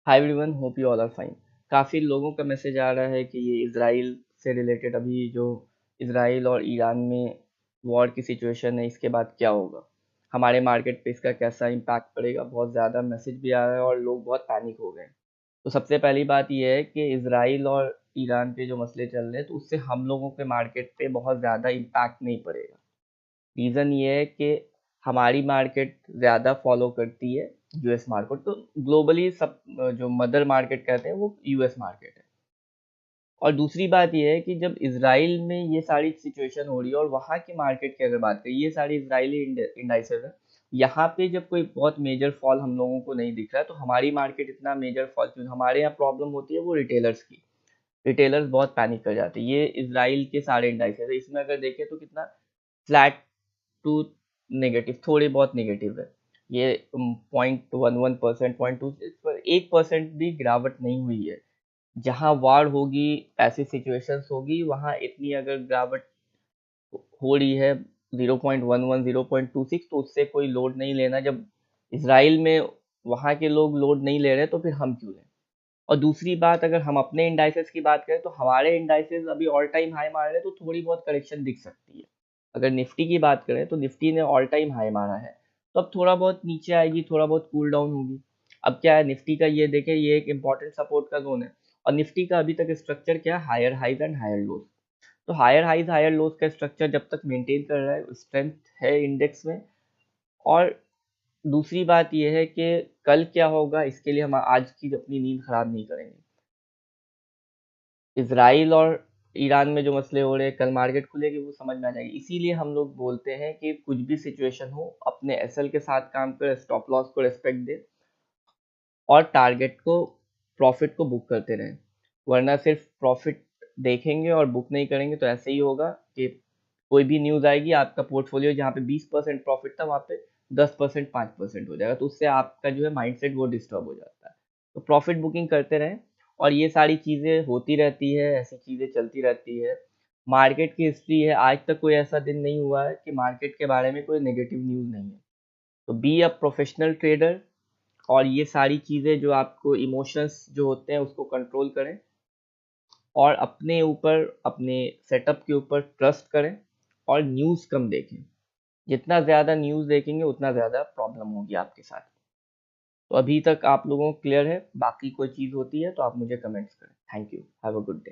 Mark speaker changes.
Speaker 1: Hi everyone, hope you all are fine. काफ़ी लोगों का मैसेज आ रहा है कि ये इज़राइल से रिलेटेड अभी जो इज़राइल और ईरान में वॉर की सिचुएशन है, इसके बाद क्या होगा, हमारे मार्केट पे इसका कैसा इम्पैक्ट पड़ेगा। बहुत ज़्यादा मैसेज भी आ रहा है और लोग बहुत पैनिक हो गए हैं। तो सबसे पहली बात ये है कि इज़राइल और ईरान के जो मसले चल रहे हैं, तो उससे हम लोगों के मार्केट पे बहुत ज़्यादा इम्पैक्ट नहीं पड़ेगा। रीज़न ये है कि हमारी मार्केट ज़्यादा फॉलो करती है यूएस मार्केट। तो ग्लोबली सब जो मदर मार्केट कहते हैं वो यूएस मार्केट है। और दूसरी बात ये है कि जब इसराइल में ये सारी सिचुएशन हो रही है और वहाँ की मार्केट की अगर बात करें, ये सारी इसराइली इंडाइसेस है, यहाँ पे जब कोई बहुत मेजर फॉल हम लोगों को नहीं दिख रहा है, तो हमारी मार्केट इतना मेजर फॉल क्यों। हमारे यहाँ प्रॉब्लम होती है वो रिटेलर्स की। रिटेलर्स बहुत पैनिक कर जाते हैं। ये इसराइल के सारे इंडाइसेस है, इसमें अगर देखें तो कितना फ्लैट टू नेगेटिव, थोड़े बहुत नेगेटिव है। ये 0.11%, 0.26 पर 1% भी गिरावट नहीं हुई है। जहाँ वार होगी, ऐसी सिचुएशंस होगी, वहाँ इतनी अगर गिरावट हो रही है 0.11, 0.26, तो उससे कोई लोड नहीं लेना। जब इसराइल में वहाँ के लोग लोड नहीं ले रहे, तो फिर हम क्यों लें। और दूसरी बात, अगर हम अपने इंडाइसेस की बात करें, तो हमारे इंडाइसेस अभी ऑल टाइम हाई मार रहे हैं, तो थोड़ी बहुत करेक्शन दिख सकती है। अगर निफ्टी की बात करें तो निफ्टी ने ऑल टाइम हाई मारा है, तो अब थोड़ा बहुत नीचे आएगी, थोड़ा बहुत कूल डाउन होगी। अब क्या है, निफ्टी का ये देखें, ये एक इंपॉर्टेंट सपोर्ट का जोन है। और निफ्टी का अभी तक स्ट्रक्चर क्या है, higher highs and higher lows. तो हायर हाइज हायर लोज का स्ट्रक्चर जब तक मेंटेन कर रहा है, स्ट्रेंथ है इंडेक्स में। और दूसरी बात यह है कि कल क्या होगा, इसके लिए हम आज की अपनी नींद खराब नहीं करेंगे। इसराइल और ईरान में जो मसले हो रहे हैं, कल मार्केट खुलेगी, वो समझ में आ जाएगी। इसीलिए हम लोग बोलते हैं कि कुछ भी सिचुएशन हो, अपने एसएल के साथ काम करें, स्टॉप लॉस को रिस्पेक्ट दें और टारगेट को, प्रॉफिट को बुक करते रहें। वरना सिर्फ प्रॉफिट देखेंगे और बुक नहीं करेंगे तो ऐसे ही होगा कि कोई भी न्यूज़ आएगी, आपका पोर्टफोलियो जहाँ पे 20% प्रॉफिट था, वहाँ पे 10%, 5% हो जाएगा। तो उससे आपका जो है माइंडसेट वो डिस्टर्ब हो जाता है। तो प्रॉफिट बुकिंग करते रहें। और ये सारी चीज़ें होती रहती है, ऐसी चीज़ें चलती रहती है। मार्केट की हिस्ट्री है, आज तक कोई ऐसा दिन नहीं हुआ है कि मार्केट के बारे में कोई नेगेटिव न्यूज़ नहीं है। तो बी अ प्रोफेशनल ट्रेडर। और ये सारी चीज़ें जो आपको इमोशंस जो होते हैं उसको कंट्रोल करें, और अपने ऊपर, अपने सेटअप के ऊपर ट्रस्ट करें, और न्यूज़ कम देखें। जितना ज़्यादा न्यूज़ देखेंगे उतना ज़्यादा प्रॉब्लम होगी आपके साथ। तो अभी तक आप लोगों को क्लियर है। बाकी कोई चीज़ होती है तो आप मुझे कमेंट्स करें। Thank you, have a good day.